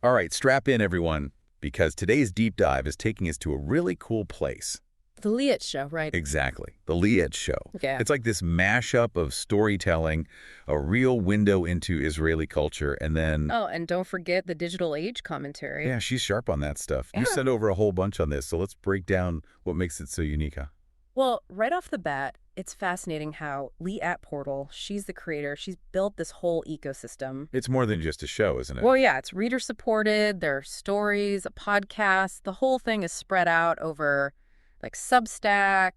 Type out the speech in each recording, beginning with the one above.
All right, strap in, everyone, because today's deep dive is taking us to a really cool place. The Liat show, right? Exactly, the Liat show. Yeah. It's like this mashup of storytelling, a real window into Israeli culture, and then... Oh, and don't forget the digital age commentary. Yeah, she's sharp on that stuff. You Yeah. sent over a whole bunch on this, so let's break down what makes it so unique, huh? Well, right off the bat, it's fascinating how Liat Portal, she's the creator, she's built this whole ecosystem. It's more than just a show, isn't it? Well, yeah, it's reader-supported, there are stories, a podcast, the whole thing is spread out over, like, Substack,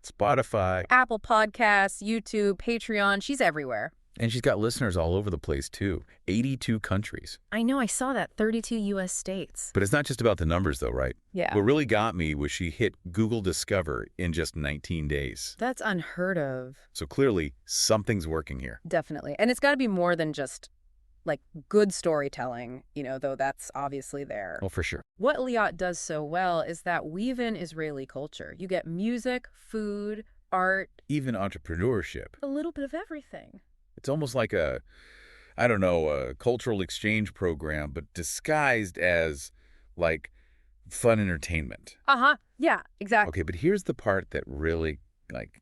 Spotify. Apple Podcasts, YouTube, Patreon, she's everywhere. And she's got listeners all over the place, too. 82 countries. I know, I saw that, 32 U.S. states. But it's not just about the numbers, though, right? Yeah. What really got me was she hit Google Discover in just 19 days. That's unheard of. So clearly, something's working here. Definitely. And it's got to be more than just, like, good storytelling, though that's obviously there. Oh, for sure. What Liat does so well is that weave in Israeli culture. You get music, food, art. Even entrepreneurship. A little bit of everything. It's almost like a cultural exchange program, but disguised as, like, fun entertainment. Uh-huh. Yeah, exactly. Okay, but here's the part that really,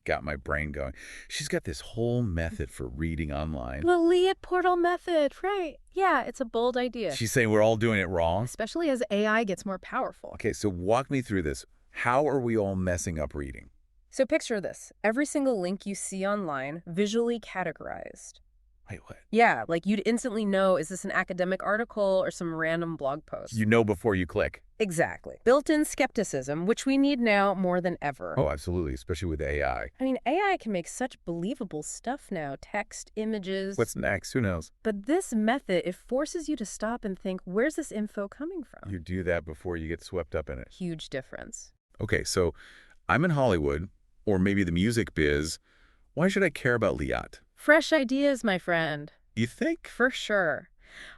got my brain going. She's got this whole method for reading online. The Liat Portal method, right. Yeah, it's a bold idea. She's saying we're all doing it wrong? Especially as AI gets more powerful. Okay, so walk me through this. How are we all messing up reading? So picture this. Every single link you see online, visually categorized. Wait, what? Yeah, like you'd instantly know, is this an academic article or some random blog post? You know before you click. Exactly. Built-in skepticism, which we need now more than ever. Oh, absolutely, especially with AI. I mean, AI can make such believable stuff now. Text, images. What's next? Who knows? But this method, it forces you to stop and think, where's this info coming from? You do that before you get swept up in it. Huge difference. Okay, so I'm in Hollywood, or maybe the music biz. Why should I care about Liat? Fresh ideas, my friend. You think? For sure.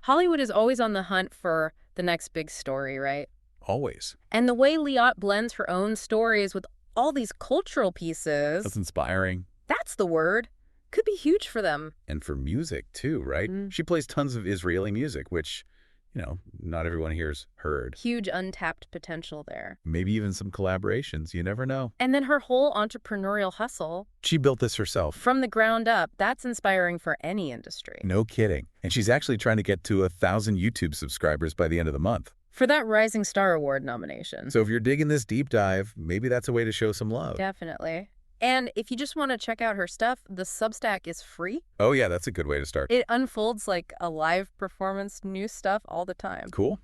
Hollywood is always on the hunt for the next big story, right? Always. And the way Liat blends her own stories with all these cultural pieces... That's inspiring. That's the word. Could be huge for them. And for music, too, right? She plays tons of Israeli music, which, not everyone here's heard. Huge untapped potential there. Maybe even some collaborations. You never know. And then her whole entrepreneurial hustle... She built this herself. From the ground up. That's inspiring for any industry. No kidding. And she's actually trying to get to 1,000 YouTube subscribers by the end of the month. For that Rising Star Award nomination. So if you're digging this deep dive, maybe that's a way to show some love. Definitely. And if you just want to check out her stuff, the Substack is free. Oh, yeah, that's a good way to start. It unfolds like a live performance, new stuff all the time. Cool.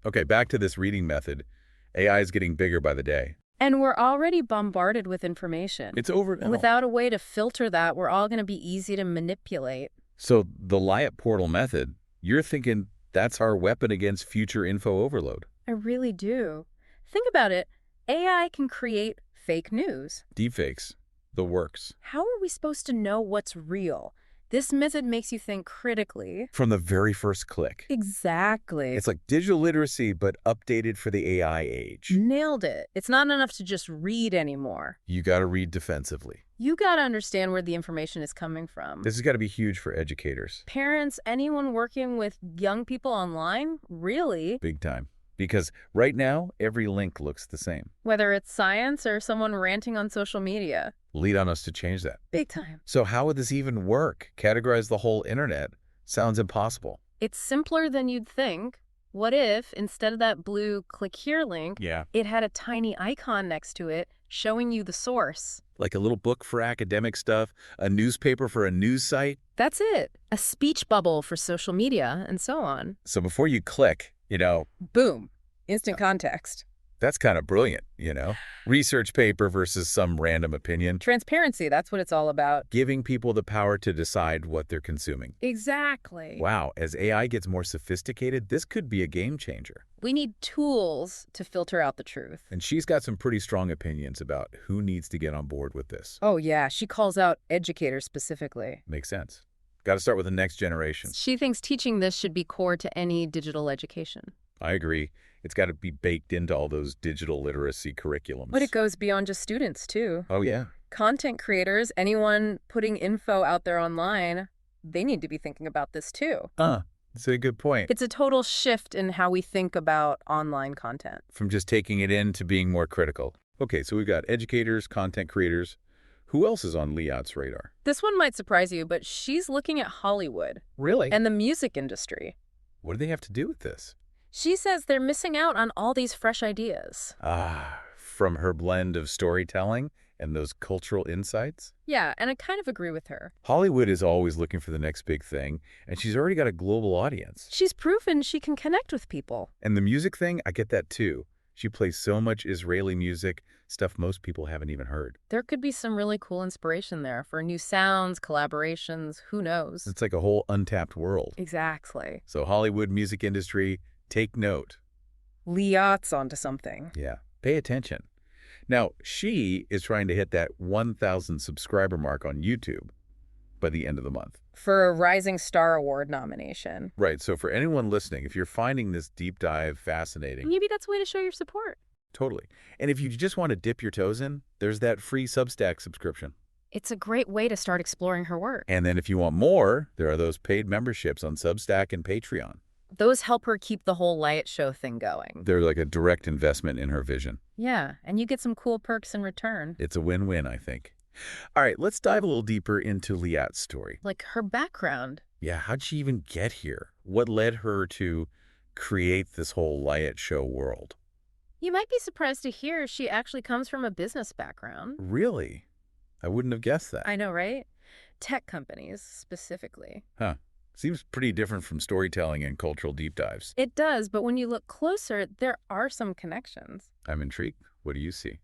Okay, back to this reading method. AI is getting bigger by the day. And we're already bombarded with information. It's over now. Without a way to filter that, we're all going to be easy to manipulate. So the Liat Portal method, you're thinking that's our weapon against future info overload. I really do. Think about it. AI can create fake news. Deepfakes, the works. How are we supposed to know what's real? This method makes you think critically. From the very first click. Exactly. It's like digital literacy, but updated for the AI age. Nailed it. It's not enough to just read anymore. You got to read defensively. You got to understand where the information is coming from. This has got to be huge for educators. Parents, anyone working with young people online, really. Big time. Because right now, every link looks the same. Whether it's science or someone ranting on social media. Lead on us to change that. Big time. So how would this even work? Categorize the whole internet? Sounds impossible. It's simpler than you'd think. What if, instead of that blue click here link, it had a tiny icon next to it showing you the source? Like a little book for academic stuff, a newspaper for a news site? That's it. A speech bubble for social media, and so on. So before you click, boom, instant context. That's kind of brilliant, Research paper versus some random opinion. Transparency, that's what it's all about. Giving people the power to decide what they're consuming. Exactly. Wow, as AI gets more sophisticated, this could be a game changer. We need tools to filter out the truth. And she's got some pretty strong opinions about who needs to get on board with this. Oh, yeah. She calls out educators specifically. Makes sense. Got to start with the next generation. She thinks teaching this should be core to any digital education. I agree. It's got to be baked into all those digital literacy curriculums. But it goes beyond just students, too. Oh, yeah. Content creators, anyone putting info out there online, they need to be thinking about this, too. That's a good point. It's a total shift in how we think about online content. From just taking it in to being more critical. Okay, so we've got educators, content creators. Who else is on Liat's radar? This one might surprise you, but she's looking at Hollywood. Really? And the music industry. What do they have to do with this? She says they're missing out on all these fresh ideas. From her blend of storytelling and those cultural insights? Yeah, and I kind of agree with her. Hollywood is always looking for the next big thing, and she's already got a global audience. She's proven she can connect with people. And the music thing, I get that too. She plays so much Israeli music, stuff most people haven't even heard. There could be some really cool inspiration there for new sounds, collaborations, who knows? It's like a whole untapped world. Exactly. So Hollywood music industry, take note. Liat's onto something. Yeah, pay attention. Now, she is trying to hit that 1,000 subscriber mark on YouTube by the end of the month. For a Rising Star Award nomination. Right, so for anyone listening, if you're finding this deep dive fascinating... Maybe that's a way to show your support. Totally. And if you just want to dip your toes in, there's that free Substack subscription. It's a great way to start exploring her work. And then if you want more, there are those paid memberships on Substack and Patreon. Those help her keep the whole Liat Show thing going. They're like a direct investment in her vision. Yeah, and you get some cool perks in return. It's a win-win, I think. All right, let's dive a little deeper into Liat's story. Like her background. Yeah, how'd she even get here? What led her to create this whole Liat Show world? You might be surprised to hear she actually comes from a business background. Really? I wouldn't have guessed that. I know, right? Tech companies, specifically. Huh. Seems pretty different from storytelling and cultural deep dives. It does, but when you look closer, there are some connections. I'm intrigued. What do you see?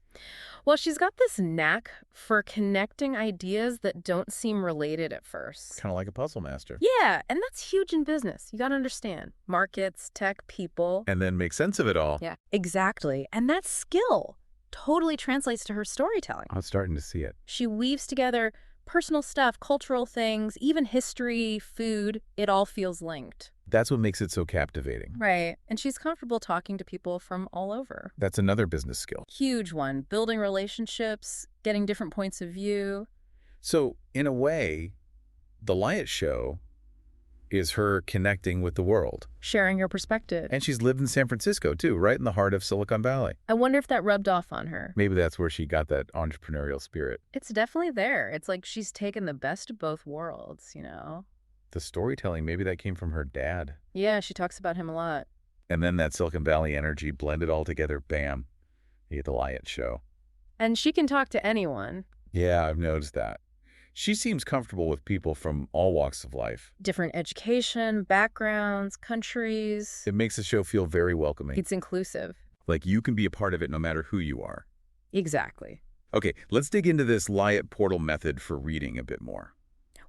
Well, she's got this knack for connecting ideas that don't seem related at first. Kind of like a puzzle master. Yeah, and that's huge in business. You got to understand. Markets, tech, people. And then make sense of it all. Yeah, exactly. And that skill totally translates to her storytelling. I'm starting to see it. She weaves together personal stuff, cultural things, even history, food. It all feels linked. That's what makes it so captivating. Right. And she's comfortable talking to people from all over. That's another business skill. Huge one. Building relationships, getting different points of view. So, in a way, the Liat Show is her connecting with the world. Sharing your perspective. And she's lived in San Francisco, too, right in the heart of Silicon Valley. I wonder if that rubbed off on her. Maybe that's where she got that entrepreneurial spirit. It's definitely there. It's like she's taken the best of both worlds, you know? The storytelling, maybe that came from her dad. Yeah, she talks about him a lot. And then that Silicon Valley energy blended all together, bam, you get the Liat Show. And she can talk to anyone. Yeah, I've noticed that. She seems comfortable with people from all walks of life. Different education, backgrounds, countries. It makes the show feel very welcoming. It's inclusive. Like you can be a part of it no matter who you are. Exactly. Okay, let's dig into this Liat portal method for reading a bit more.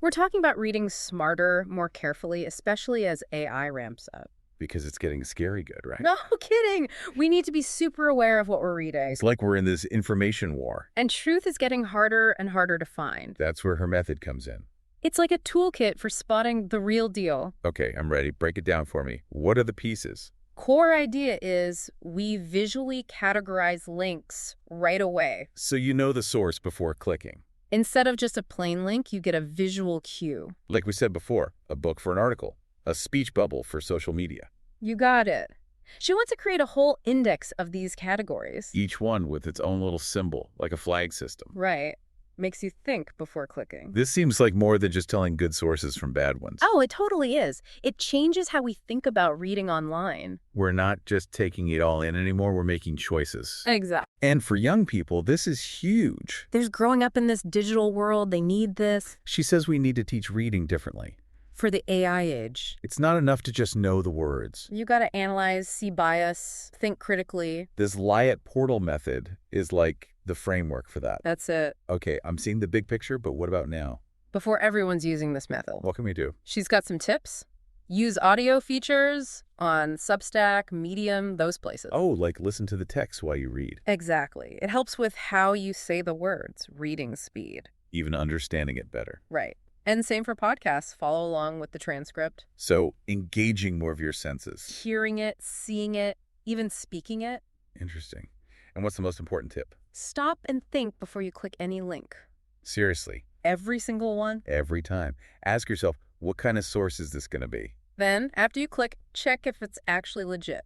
We're talking about reading smarter, more carefully, especially as AI ramps up. Because it's getting scary good, right? No kidding. We need to be super aware of what we're reading. It's like we're in this information war. And truth is getting harder and harder to find. That's where her method comes in. It's like a toolkit for spotting the real deal. Okay, I'm ready. Break it down for me. What are the pieces? Core idea is we visually categorize links right away. So you know the source before clicking. Instead of just a plain link, you get a visual cue. Like we said before, a book for an article, a speech bubble for social media. You got it. She wants to create a whole index of these categories. Each one with its own little symbol, like a flag system. Right. Makes you think before clicking. This seems like more than just telling good sources from bad ones. Oh, it totally is. It changes how we think about reading online. We're not just taking it all in anymore, we're making choices. Exactly. And for young people, this is huge. There's growing up in this digital world. They need this. She says we need to teach reading differently. For the AI age. It's not enough to just know the words. You got to analyze, see bias, think critically. This Liat portal method is like the framework for that. That's it. Okay, I'm seeing the big picture, but what about now? Before everyone's using this method. What can we do? She's got some tips. Use audio features on Substack, Medium, those places. Oh, like listen to the text while you read. Exactly. It helps with how you say the words, reading speed. Even understanding it better. Right. And same for podcasts. Follow along with the transcript. So engaging more of your senses. Hearing it, seeing it, even speaking it. Interesting. And what's the most important tip? Stop and think before you click any link. Seriously. Every single one. Every time. Ask yourself, what kind of source is this going to be? Then, after you click, check if it's actually legit.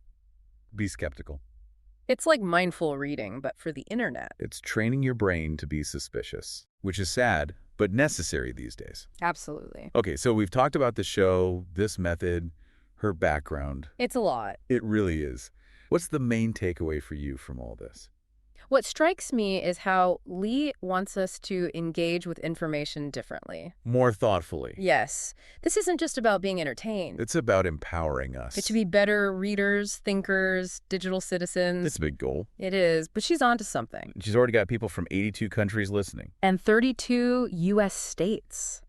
Be skeptical. It's like mindful reading, but for the internet. It's training your brain to be suspicious, which is sad, but necessary these days. Absolutely. Okay, so we've talked about the show, this method, her background. It's a lot. It really is. What's the main takeaway for you from all this? What strikes me is how Lee wants us to engage with information differently. More thoughtfully. Yes, this isn't just about being entertained. It's about empowering us. But to be better readers, thinkers, digital citizens. It's a big goal. It is, but she's onto something. She's already got people from 82 countries listening. And 32 U.S. states.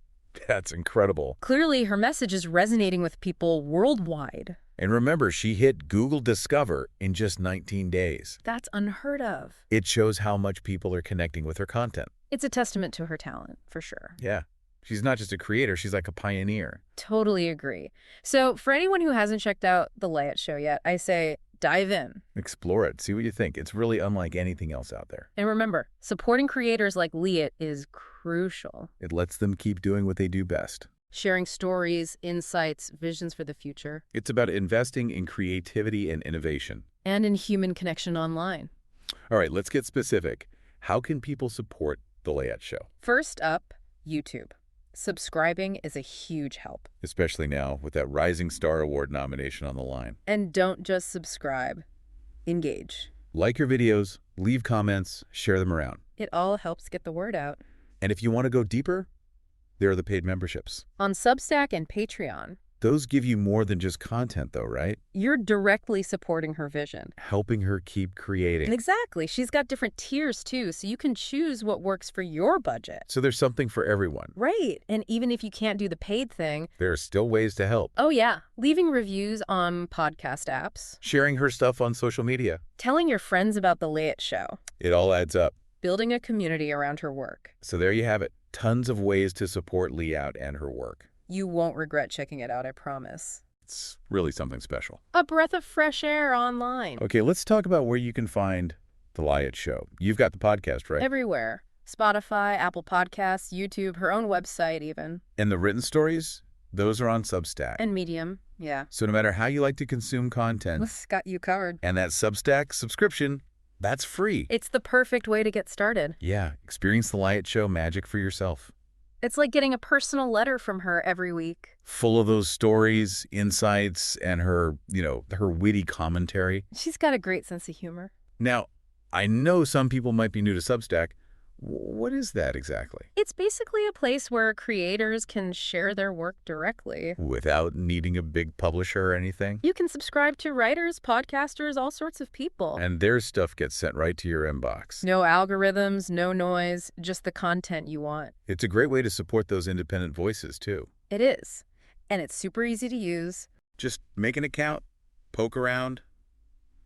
That's incredible. Clearly, her message is resonating with people worldwide. And remember, she hit Google Discover in just 19 days. That's unheard of. It shows how much people are connecting with her content. It's a testament to her talent, for sure. Yeah. She's not just a creator, she's like a pioneer. Totally agree. So for anyone who hasn't checked out The Layette Show yet, I say dive in. Explore it. See what you think. It's really unlike anything else out there. And remember, supporting creators like Layette is crucial. It lets them keep doing what they do best. Sharing stories, insights, visions for the future. It's about investing in creativity and innovation. And in human connection online. All right, let's get specific. How can people support The Layette Show? First up, YouTube. Subscribing is a huge help. Especially now with that Rising Star Award nomination on the line. And don't just subscribe. Engage. Like your videos, leave comments, share them around. It all helps get the word out. And if you want to go deeper, there are the paid memberships. On Substack and Patreon. Those give you more than just content, though, right? You're directly supporting her vision. Helping her keep creating. Exactly. She's got different tiers, too, so you can choose what works for your budget. So there's something for everyone. Right. And even if you can't do the paid thing... there are still ways to help. Oh, yeah. Leaving reviews on podcast apps. Sharing her stuff on social media. Telling your friends about The Layette Show. It all adds up. Building a community around her work. So there you have it. Tons of ways to support Layette and her work. You won't regret checking it out, I promise. It's really something special. A breath of fresh air online. Okay, let's talk about where you can find The Layette Show. You've got the podcast, right? Everywhere. Spotify, Apple Podcasts, YouTube, her own website even. And the written stories? Those are on Substack. And Medium, yeah. So no matter how you like to consume content... This got you covered. And that Substack subscription, that's free. It's the perfect way to get started. Yeah, experience The Layette Show magic for yourself. It's like getting a personal letter from her every week. Full of those stories, insights, and her, her witty commentary. She's got a great sense of humor. Now, I know some people might be new to Substack. What is that exactly? It's basically a place where creators can share their work directly. Without needing a big publisher or anything? You can subscribe to writers, podcasters, all sorts of people. And their stuff gets sent right to your inbox. No algorithms, no noise, just the content you want. It's a great way to support those independent voices, too. It is. And it's super easy to use. Just make an account, poke around,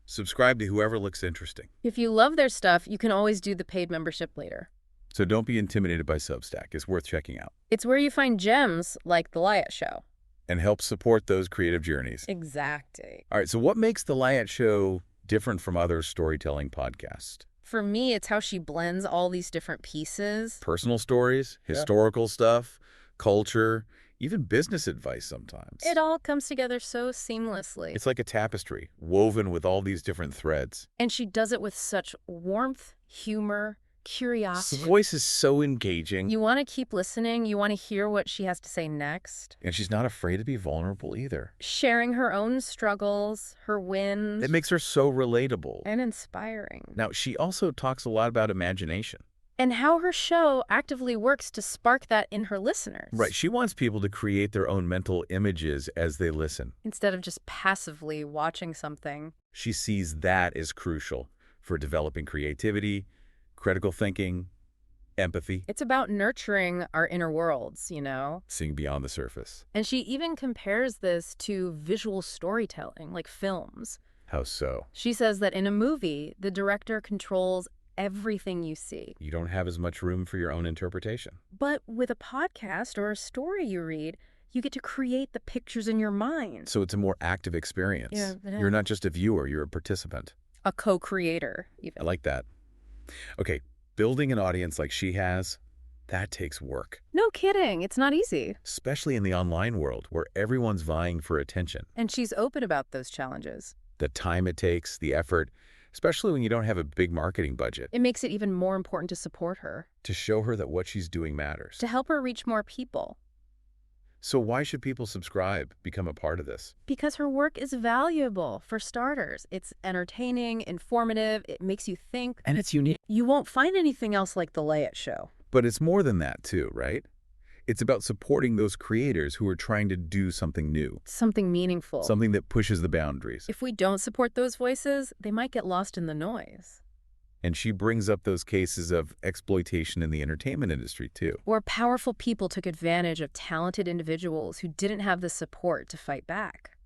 subscribe to whoever looks interesting. If you love their stuff, you can always do the paid membership later. So don't be intimidated by Substack. It's worth checking out. It's where you find gems like The Layette Show. And help support those creative journeys. Exactly. All right, so what makes The Layette Show different from other storytelling podcasts? For me, it's how she blends all these different pieces. Personal stories, historical stuff, culture, even business advice sometimes. It all comes together so seamlessly. It's like a tapestry, woven with all these different threads. And she does it with such warmth, humor, curiosity. Her voice is so engaging. You want to keep listening. You want to hear what she has to say next. And she's not afraid to be vulnerable either. Sharing her own struggles, her wins. It makes her so relatable. And inspiring. Now, she also talks a lot about imagination. And how her show actively works to spark that in her listeners. Right. She wants people to create their own mental images as they listen. Instead of just passively watching something. She sees that as crucial for developing creativity, critical thinking, empathy. It's about nurturing our inner worlds, Seeing beyond the surface. And she even compares this to visual storytelling, like films. How so? She says that in a movie, the director controls everything you see. You don't have as much room for your own interpretation. But with a podcast or a story you read, you get to create the pictures in your mind. So it's a more active experience. Yeah. You're not just a viewer, you're a participant. A co-creator, even. I like that. Okay, building an audience like she has, That takes work, No kidding, it's not easy. especially in the online world where everyone's vying for attention. And she's open about those challenges. The time it takes, the effort, especially when you don't have a big marketing budget, It makes it even more important to support her, to show her that what she's doing matters. to help her reach more people. So why should people subscribe, become a part of this? Because her work is valuable, for starters. It's entertaining, informative, it makes you think. And it's unique. You won't find anything else like The Lay It Show. But it's more than that too, right? It's about supporting those creators who are trying to do something new, Something meaningful. something that pushes the boundaries. If we don't support those voices, they might get lost in the noise. And she brings up those cases of exploitation in the entertainment industry too. Where powerful people took advantage of talented individuals who didn't have the support to fight back.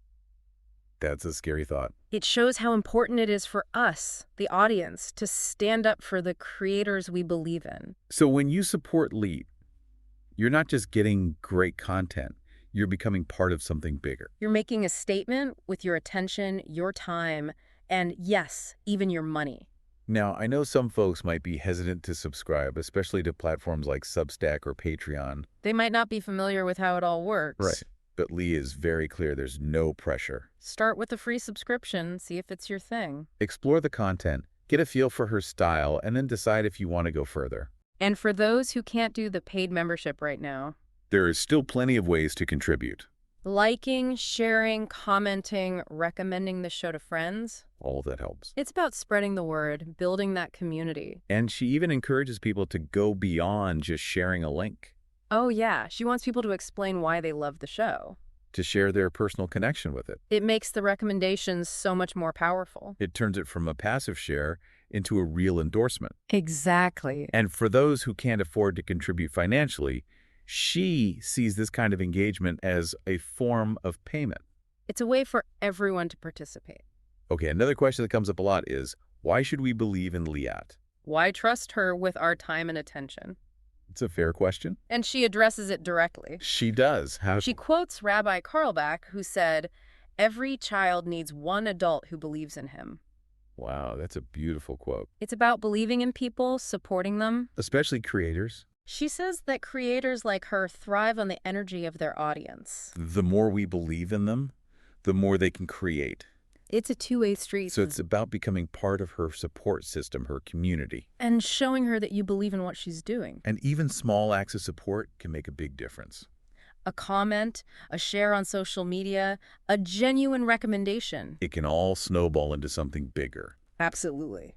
That's a scary thought. It shows how important it is for us, the audience, to stand up for the creators we believe in. So when you support Leap, you're not just getting great content, you're becoming part of something bigger. You're making a statement with your attention, your time, and yes, even your money. Now, I know some folks might be hesitant to subscribe, especially to platforms like Substack or Patreon. They might not be familiar with how it all works. Right. But Lee is very clear there's no pressure. Start with a free subscription, see if it's your thing. Explore the content, get a feel for her style, and then decide if you want to go further. And for those who can't do the paid membership right now, There is still plenty of ways to contribute. liking, sharing, commenting, recommending the show to friends. All of that helps. It's about spreading the word, building that community. And she even encourages people to go beyond just sharing a link, Oh yeah, she wants people to explain why they love the show. to share their personal connection with it. It makes the recommendations so much more powerful. It turns it from a passive share into a real endorsement. Exactly. And for those who can't afford to contribute financially, she sees this kind of engagement as a form of payment. It's a way for everyone to participate. Okay, another question that comes up a lot is, why should we believe in Liat? Why trust her with our time and attention? It's a fair question. And she addresses it directly. She does. How? She quotes Rabbi Carlbach, who said, "Every child needs one adult who believes in him." Wow, that's a beautiful quote. It's about believing in people, supporting them. Especially creators. She says that creators like her thrive on the energy of their audience. The more we believe in them, the more they can create. It's a two-way street. So it's about becoming part of her support system, her community. And showing her that you believe in what she's doing. And even small acts of support can make a big difference. A comment, a share on social media, a genuine recommendation. It can all snowball into something bigger. Absolutely.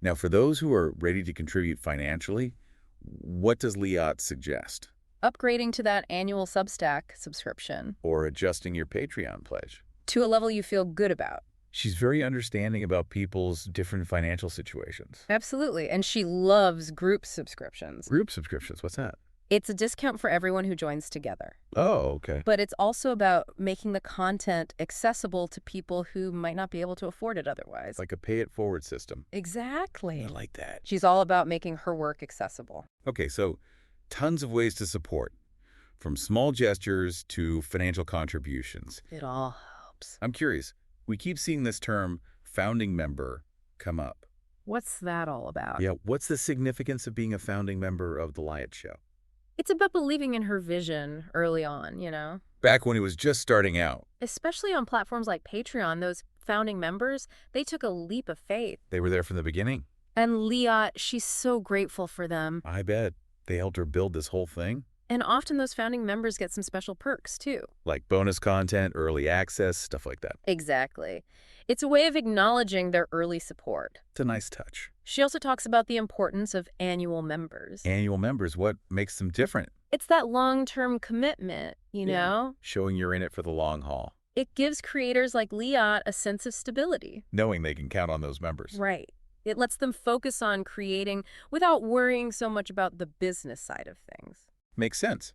Now, for those who are ready to contribute financially, what does Liat suggest? Upgrading to that annual Substack subscription Or adjusting your Patreon pledge? to a level you feel good about. She's very understanding about people's different financial situations. Absolutely. And she loves group subscriptions. Group subscriptions, what's that? It's a discount for everyone who joins together. Oh, okay. But it's also about making the content accessible to people who might not be able to afford it otherwise. Like a pay-it-forward system. Exactly. I like that. She's all about making her work accessible. Okay, so tons of ways to support, from small gestures to financial contributions. It all helps. I'm curious, we keep seeing this term, founding member, come up. What's that all about? Yeah, what's the significance of being a founding member of The Liat Show? It's about believing in her vision early on, you know? Back when it was just starting out, Especially on platforms like Patreon, those founding members, they took a leap of faith. they were there from the beginning. And Liat, she's so grateful for them. I bet. They helped her build this whole thing. And often those founding members get some special perks, too. Like bonus content, early access, stuff like that. Exactly. It's a way of acknowledging their early support. It's a nice touch. She also talks about the importance of annual members. Annual members, what makes them different? It's that long-term commitment, you know? Showing you're in it for the long haul. It gives creators like Liat a sense of stability. Knowing they can count on those members. Right. It lets them focus on creating without worrying so much about the business side of things. Makes sense.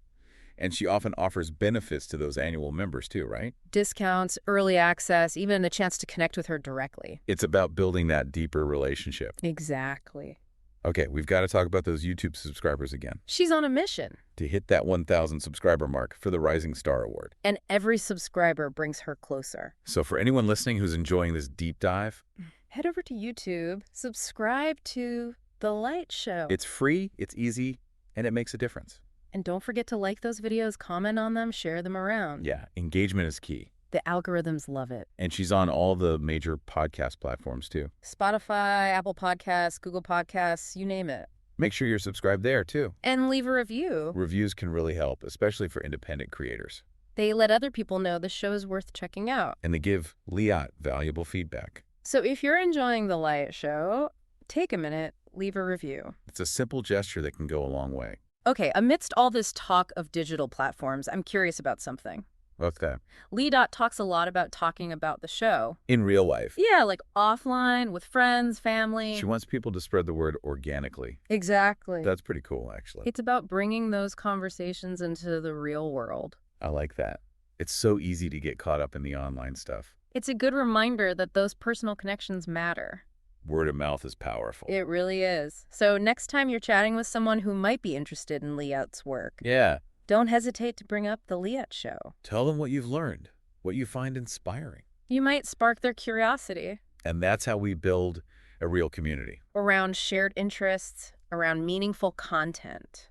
And she often offers benefits to those annual members too, right? Discounts, early access, even the chance to connect with her directly. It's about building that deeper relationship. Exactly. Okay, we've got to talk about those YouTube subscribers again. She's on a mission. To hit that 1,000 subscriber mark for the Rising Star Award. And every subscriber brings her closer. So for anyone listening who's enjoying this deep dive, Head over to YouTube, subscribe to The Light Show. it's free, it's easy, And it makes a difference. And don't forget to like those videos, comment on them, share them around. Yeah, engagement is key. The algorithms love it. And she's on all the major podcast platforms, too. Spotify, Apple Podcasts, Google Podcasts, you name it. Make sure you're subscribed there, too. And leave a review. Reviews can really help, especially for independent creators. They let other people know the show is worth checking out. And they give Liat valuable feedback. So if you're enjoying The Liat Show, take a minute, leave a review. It's a simple gesture that can go a long way. Okay, amidst all this talk of digital platforms, I'm curious about something. What's that? Liat talks a lot about talking about the show. In real life. Yeah, like offline, with friends, family. She wants people to spread the word organically. Exactly. That's pretty cool, actually. It's about bringing those conversations into the real world. I like that. It's so easy to get caught up in the online stuff. It's a good reminder that those personal connections matter. Word of mouth is powerful. It really is. So next time you're chatting with someone who might be interested in Liat's work, Yeah. don't hesitate to bring up The Liat Show. Tell them what you've learned, what you find inspiring. You might spark their curiosity. And that's how we build a real community. Around shared interests, around meaningful content.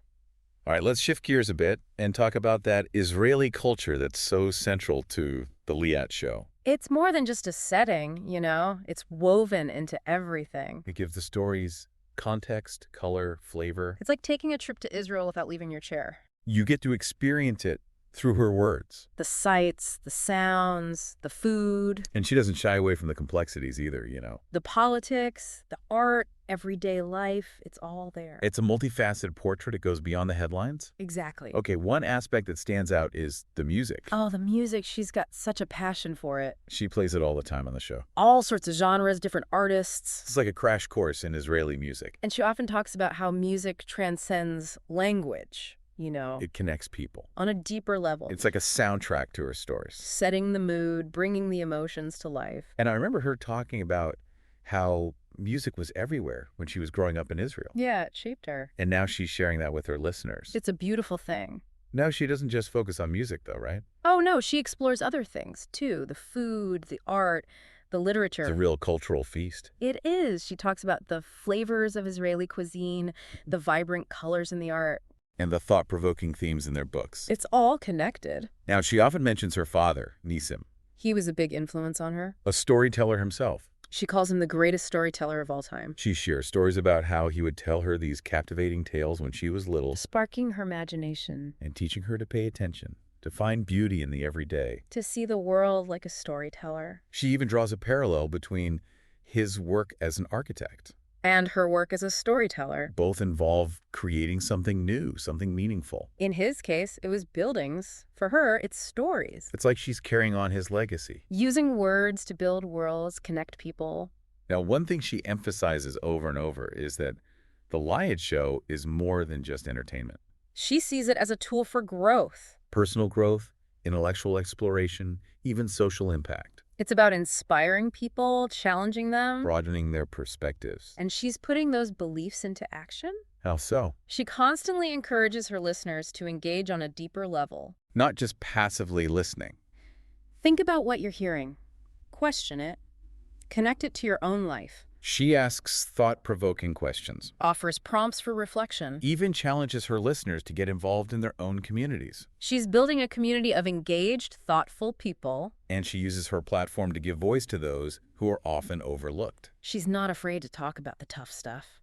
All right, let's shift gears a bit and talk about that Israeli culture that's so central to The Liat Show. It's more than just a setting, you know? It's woven into everything. It gives the stories context, color, flavor. It's like taking a trip to Israel without leaving your chair. You get to experience it through her words. The sights, the sounds, the food. And she doesn't shy away from the complexities either, you know. The politics, the art, everyday life, it's all there. It's a multifaceted portrait. It goes beyond the headlines. Exactly. Okay, one aspect that stands out is the music. Oh, the music. She's got such a passion for it. She plays it all the time on the show. All sorts of genres, different artists. It's like a crash course in Israeli music. And she often talks about how music transcends language, you know, It connects people. on a deeper level. It's like a soundtrack to her stories. Setting the mood, bringing the emotions to life. And I remember her talking about how music was everywhere when she was growing up in Israel. Yeah, it shaped her. And now she's sharing that with her listeners. It's a beautiful thing. Now she doesn't just focus on music, though, right? Oh, no, she explores other things, too. The food, the art, the literature. It's a real cultural feast. It is. She talks about the flavors of Israeli cuisine, the vibrant colors in the art. And the thought-provoking themes in their books. It's all connected. Now, she often mentions her father, Nisim, He was a big influence on her. a storyteller himself. She calls him the greatest storyteller of all time. She shares stories about how he would tell her these captivating tales when she was little, Sparking her imagination. and teaching her to pay attention, to find beauty in the everyday. To see the world like a storyteller. She even draws a parallel between his work as an architect. And her work as a storyteller. Both involve creating something new, something meaningful. In his case, it was buildings. For her, it's stories. It's like she's carrying on his legacy. Using words to build worlds, connect people. Now, one thing she emphasizes over and over is that the Liat Show is more than just entertainment. She sees it as a tool for growth. Personal growth, intellectual exploration, even social impact. It's about inspiring people, challenging them. Broadening their perspectives. And she's putting those beliefs into action. How so? She constantly encourages her listeners to engage on a deeper level. Not just passively listening. Think about what you're hearing. Question it. Connect it to your own life. She asks thought-provoking questions. Offers prompts for reflection. Even challenges her listeners to get involved in their own communities. She's building a community of engaged, thoughtful people. And she uses her platform to give voice to those who are often overlooked. She's not afraid to talk about the tough stuff.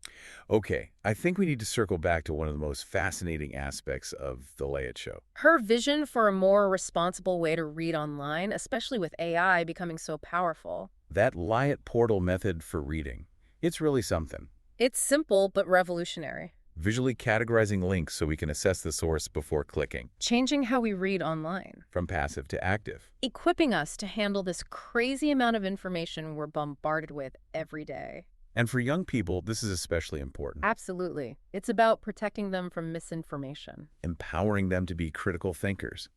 Okay, I think we need to circle back to one of the most fascinating aspects of the Liat Show. Her vision for a more responsible way to read online, especially with AI becoming so powerful. That Liat portal method for reading, it's really something. It's simple but revolutionary. Visually categorizing links so we can assess the source before clicking. Changing how we read online. From passive to active. Equipping us to handle this crazy amount of information we're bombarded with every day. And for young people, this is especially important. Absolutely. It's about protecting them from misinformation. Empowering them to be critical thinkers.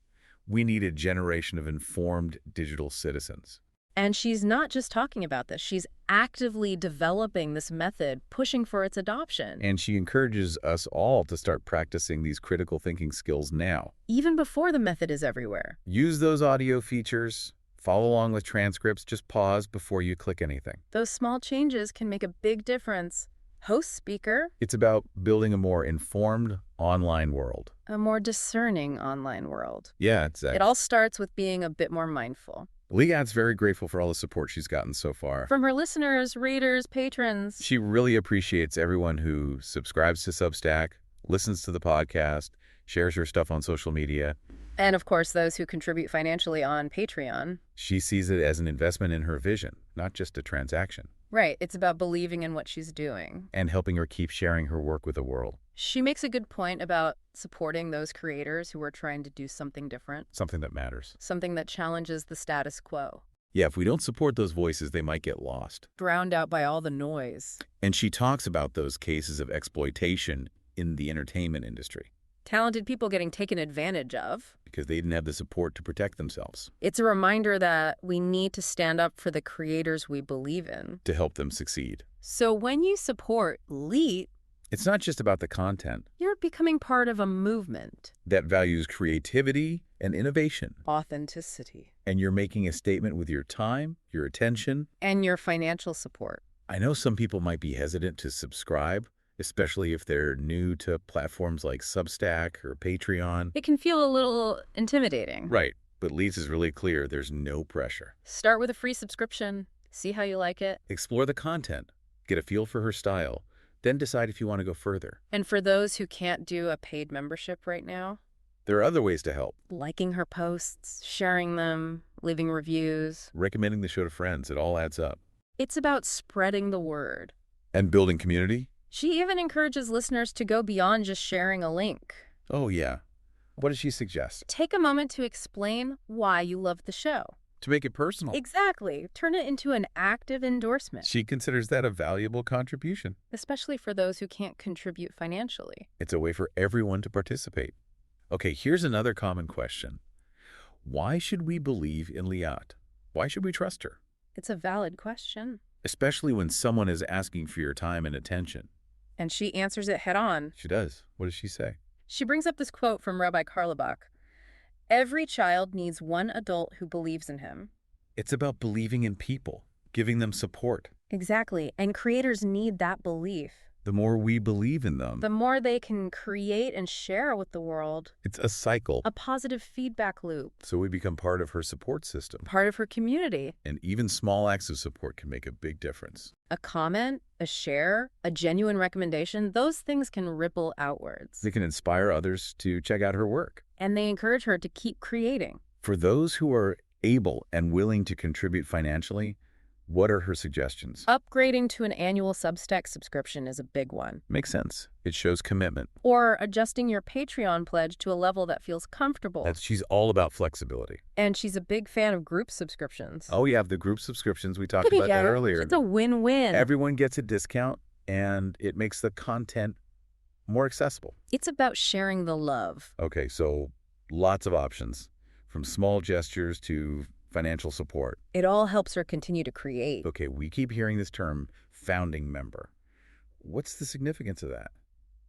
We need a generation of informed digital citizens. And she's not just talking about this. She's actively developing this method, pushing for its adoption. And she encourages us all to start practicing these critical thinking skills now. Even before the method is everywhere. Use those audio features. Follow along with transcripts. Just pause before you click anything. Those small changes can make a big difference. Host speaker. It's about building a more informed online world. A more discerning online world. Yeah, exactly. It all starts with being a bit more mindful. Leanne's very grateful for all the support she's gotten so far. From her listeners, readers, patrons. She really appreciates everyone who subscribes to Substack, listens to the podcast, shares her stuff on social media. And, of course, those who contribute financially on Patreon. She sees it as an investment in her vision, not just a transaction. Right. It's about believing in what she's doing. And helping her keep sharing her work with the world. She makes a good point about supporting those creators who are trying to do something different. Something that matters. Something that challenges the status quo. Yeah, if we don't support those voices, they might get lost. Drowned out by all the noise. And she talks about those cases of exploitation in the entertainment industry. Talented people getting taken advantage of. Because they didn't have the support to protect themselves. It's a reminder that we need to stand up for the creators we believe in. To help them succeed. So when you support LEET, it's not just about the content. You're becoming part of a movement. That values creativity and innovation. Authenticity. And you're making a statement with your time, your attention. And your financial support. I know some people might be hesitant to subscribe, especially if they're new to platforms like Substack or Patreon. It can feel a little intimidating. Right, but Leeds is really clear there's no pressure. Start with a free subscription, see how you like it. Explore the content, get a feel for her style, then decide if you want to go further. And for those who can't do a paid membership right now, there are other ways to help. Liking her posts, sharing them, leaving reviews. Recommending the show to friends, it all adds up. It's about spreading the word. And building community. She even encourages listeners to go beyond just sharing a link. Oh, yeah. What does she suggest? Take a moment to explain why you love the show. To make it personal. Exactly. Turn it into an active endorsement. She considers that a valuable contribution. Especially for those who can't contribute financially. It's a way for everyone to participate. Okay, here's another common question. Why should we believe in Liat? Why should we trust her? It's a valid question. Especially when someone is asking for your time and attention. And she answers it head on. She does. What does she say? She brings up this quote from Rabbi Karlebach. Every child needs one adult who believes in him. It's about believing in people, giving them support. Exactly. And creators need that belief. The more we believe in them, the more they can create and share with the world. It's a cycle. A positive feedback loop. So we become part of her support system. Part of her community. And even small acts of support can make a big difference. A comment, a share, a genuine recommendation, those things can ripple outwards. They can inspire others to check out her work. And they encourage her to keep creating. For those who are able and willing to contribute financially, what are her suggestions? Upgrading to an annual Substack subscription is a big one. Makes sense. It shows commitment. Or adjusting your Patreon pledge to a level that feels comfortable. She's all about flexibility. And she's a big fan of group subscriptions. Oh, yeah, the group subscriptions. We talked about that earlier. It's a win-win. Everyone gets a discount, and it makes the content more accessible. It's about sharing the love. Okay, so lots of options, from small gestures to financial support. It all helps her continue to create. Okay, we keep hearing this term, founding member. What's the significance of that?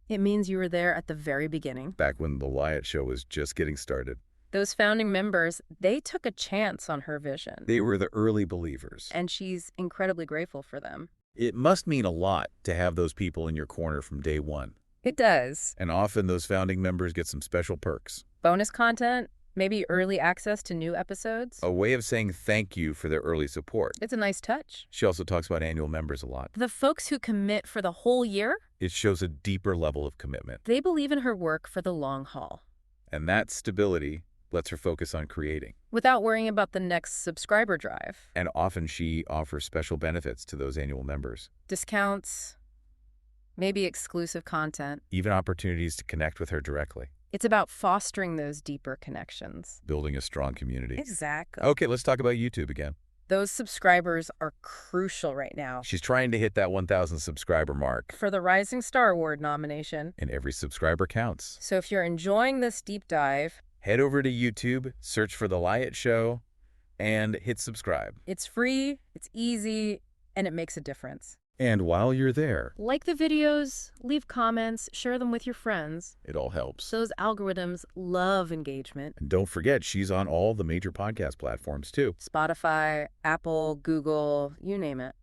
It means you were there at the very beginning. Back when the Liat Show was just getting started. Those founding members, they took a chance on her vision. They were the early believers. And she's incredibly grateful for them. It must mean a lot to have those people in your corner from day one. It does. And often those founding members get some special perks. Bonus content. Maybe early access to new episodes. A way of saying thank you for their early support. It's a nice touch. She also talks about annual members a lot. The folks who commit for the whole year? It shows a deeper level of commitment. They believe in her work for the long haul. And that stability lets her focus on creating. Without worrying about the next subscriber drive. And often she offers special benefits to those annual members. Discounts, maybe exclusive content. Even opportunities to connect with her directly. It's about fostering those deeper connections. Building a strong community. Exactly. Okay, let's talk about YouTube again. Those subscribers are crucial right now. She's trying to hit that 1,000 subscriber mark. For the Rising Star Award nomination. And every subscriber counts. So if you're enjoying this deep dive, head over to YouTube, search for The Liat Show, and hit subscribe. It's free, it's easy, and it makes a difference. And while you're there, like the videos, leave comments, share them with your friends. It all helps. Those algorithms love engagement. And don't forget, she's on all the major podcast platforms too. Spotify, Apple, Google, you name it.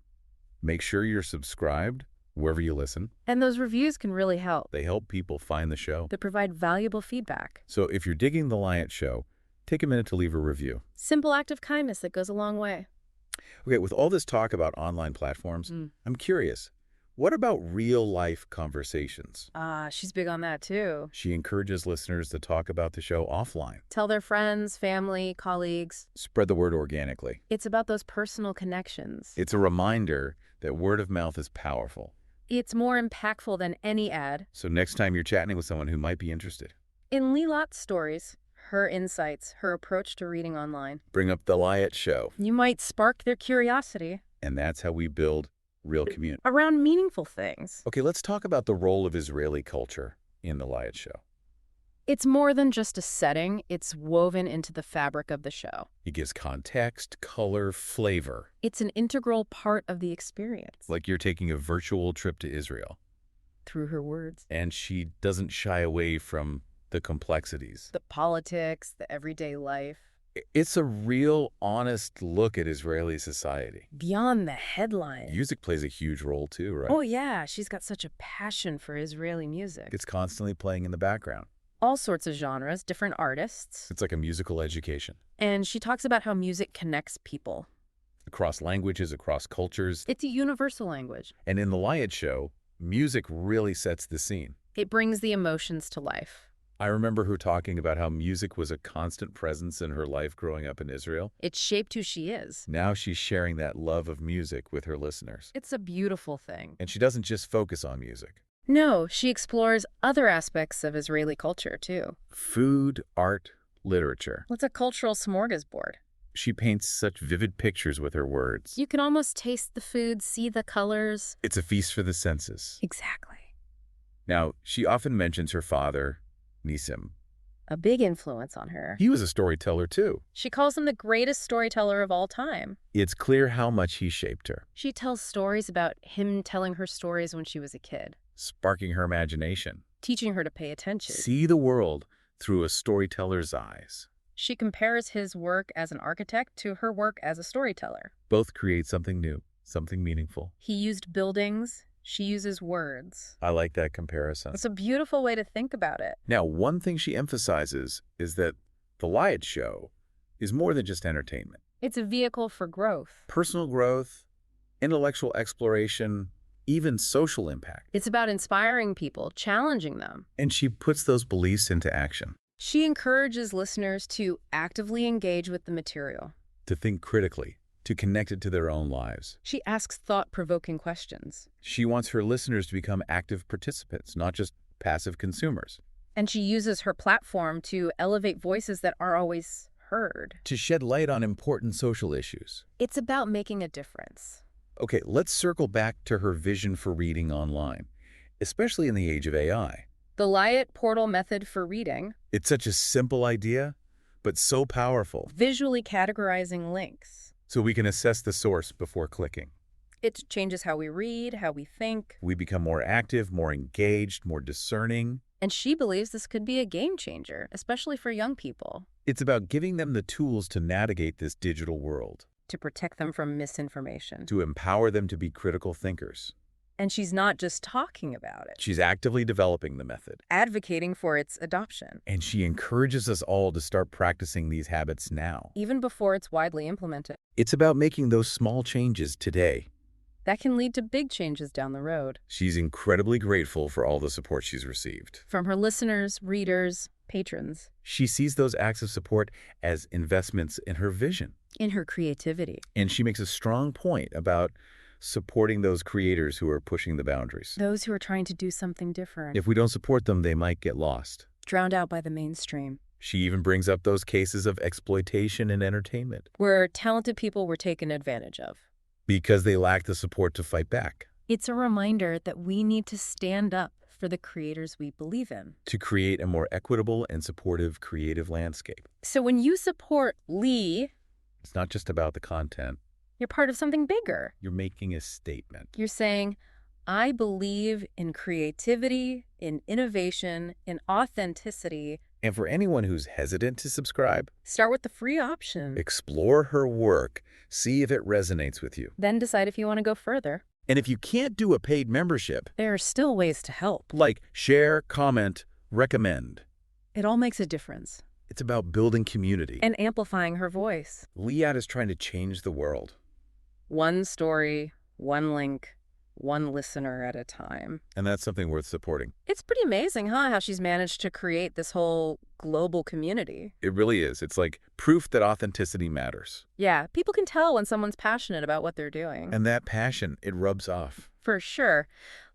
Make sure you're subscribed wherever you listen. And those reviews can really help. They help people find the show. They provide valuable feedback. So if you're digging The Light Show, take a minute to leave a review. Simple act of kindness that goes a long way. Okay, with all this talk about online platforms, I'm curious, what about real-life conversations? She's big on that too. She encourages listeners to talk about the show offline. Tell their friends, family, colleagues. Spread the word organically. It's about those personal connections. It's a reminder that word of mouth is powerful. It's more impactful than any ad. So next time you're chatting with someone who might be interested, In Lee Lott's stories, her insights, her approach to reading online, bring up The Light Show. you might spark their curiosity. And that's how we build real community. Around meaningful things. Okay, let's talk about the role of Israeli culture in The Light Show. It's more than just a setting. It's woven into the fabric of the show. It gives context, color, flavor. It's an integral part of the experience. Like you're taking a virtual trip to Israel. Through her words. And she doesn't shy away from the complexities. The politics, the everyday life. It's a real, honest look at Israeli society. Beyond the headlines. Music plays a huge role too, right? Oh yeah, she's got such a passion for Israeli music. It's constantly playing in the background. All sorts of genres, different artists. It's like a musical education. And she talks about how music connects people. Across languages, across cultures. It's a universal language. And in The Light Show, music really sets the scene. It brings the emotions to life. I remember her talking about how music was a constant presence in her life growing up in Israel. It shaped who she is. Now she's sharing that love of music with her listeners. It's a beautiful thing. And she doesn't just focus on music. No, she explores other aspects of Israeli culture, too. Food, art, literature. It's a cultural smorgasbord. She paints such vivid pictures with her words. You can almost taste the food, see the colors. It's a feast for the senses. Exactly. Now, she often mentions her father, Nissim. A big influence on her. He was a storyteller too. She calls him the greatest storyteller of all time. It's clear how much he shaped her, She tells stories about him telling her stories when she was a kid, sparking her imagination. teaching her to pay attention. See the world through a storyteller's eyes. She compares his work as an architect to her work as a storyteller. Both create something new, something meaningful. He used buildings. She uses words. I like that comparison. It's a beautiful way to think about it. Now, one thing she emphasizes is that The Light Show is more than just entertainment. It's a vehicle for growth. Personal growth, intellectual exploration, even social impact. It's about inspiring people, challenging them. And she puts those beliefs into action. She encourages listeners to actively engage with the material. To think critically, to connect it to their own lives. She asks thought-provoking questions. She wants her listeners to become active participants, not just passive consumers. And she uses her platform to elevate voices that aren't always heard. To shed light on important social issues. It's about making a difference. Okay, let's circle back to her vision for reading online, especially in the age of AI. The Light portal method for reading. It's such a simple idea, but so powerful. Visually categorizing links. So we can assess the source before clicking. It changes how we read, how we think. We become more active, more engaged, more discerning. And she believes this could be a game changer, especially for young people. It's about giving them the tools to navigate this digital world. To protect them from misinformation. To empower them to be critical thinkers. And she's not just talking about it. She's actively developing the method. Advocating for its adoption. And she encourages us all to start practicing these habits now. Even before it's widely implemented. It's about making those small changes today. That can lead to big changes down the road. She's incredibly grateful for all the support she's received. From her listeners, readers, patrons. She sees those acts of support as investments in her vision. In her creativity. And she makes a strong point about supporting those creators who are pushing the boundaries. Those who are trying to do something different. If we don't support them, they might get lost. Drowned out by the mainstream. She even brings up those cases of exploitation in entertainment. Where talented people were taken advantage of. Because they lack the support to fight back. It's a reminder that we need to stand up for the creators we believe in. To create a more equitable and supportive creative landscape. So when you support Lee, it's not just about the content. You're part of something bigger. You're making a statement. You're saying, I believe in creativity, in innovation, in authenticity. And for anyone who's hesitant to subscribe, start with the free option. Explore her work. See if it resonates with you. Then decide if you want to go further. And if you can't do a paid membership, there are still ways to help. like share, comment, recommend. It all makes a difference. It's about building community. And amplifying her voice. Liat is trying to change the world. One story, one link, one listener at a time. And that's something worth supporting. It's pretty amazing, huh, how she's managed to create this whole global community. It really is. It's like proof that authenticity matters. Yeah, people can tell when someone's passionate about what they're doing. And that passion, it rubs off. For sure.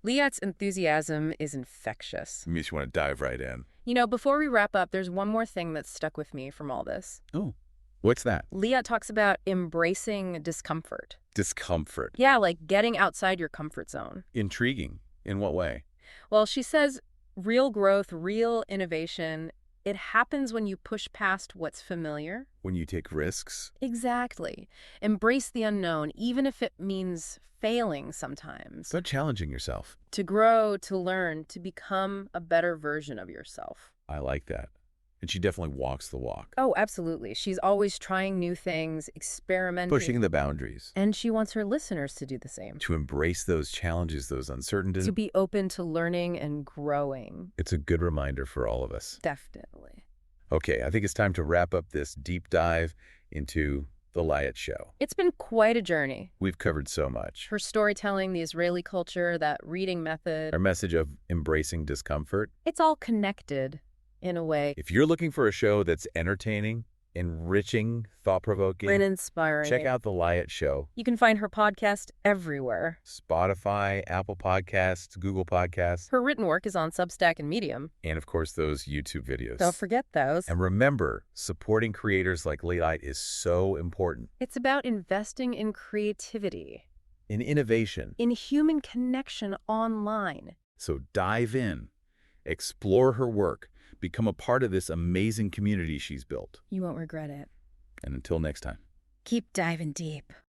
Liat's enthusiasm is infectious. It means you want to dive right in. You know, before we wrap up, there's one more thing that's stuck with me from all this. Oh, what's that? Liat talks about embracing discomfort. Discomfort. Yeah, like getting outside your comfort zone. Intriguing. In what way? Well, she says real growth, real innovation, it happens when you push past what's familiar. When you take risks. Exactly. Embrace the unknown, even if it means failing sometimes. Start challenging yourself. To grow, to learn, to become a better version of yourself. I like that. And she definitely walks the walk. Oh, absolutely. She's always trying new things, experimenting. Pushing the boundaries. And she wants her listeners to do the same. To embrace those challenges, those uncertainties. To be open to learning and growing. It's a good reminder for all of us. Definitely. Okay, I think it's time to wrap up this deep dive into the Liat Show. It's been quite a journey. We've covered so much. Her storytelling, the Israeli culture, that reading method. Our message of embracing discomfort. It's all connected in a way. If you're looking for a show that's entertaining, enriching, thought-provoking, And inspiring. check out The Liat Show. You can find her podcast everywhere. Spotify, Apple Podcasts, Google Podcasts. Her written work is on Substack and Medium. And, of course, those YouTube videos. Don't forget those. And remember, supporting creators like Liat is so important. It's about investing in creativity. In innovation. In human connection online. So dive in. Explore her work. Become a part of this amazing community she's built. You won't regret it. And until next time. Keep diving deep.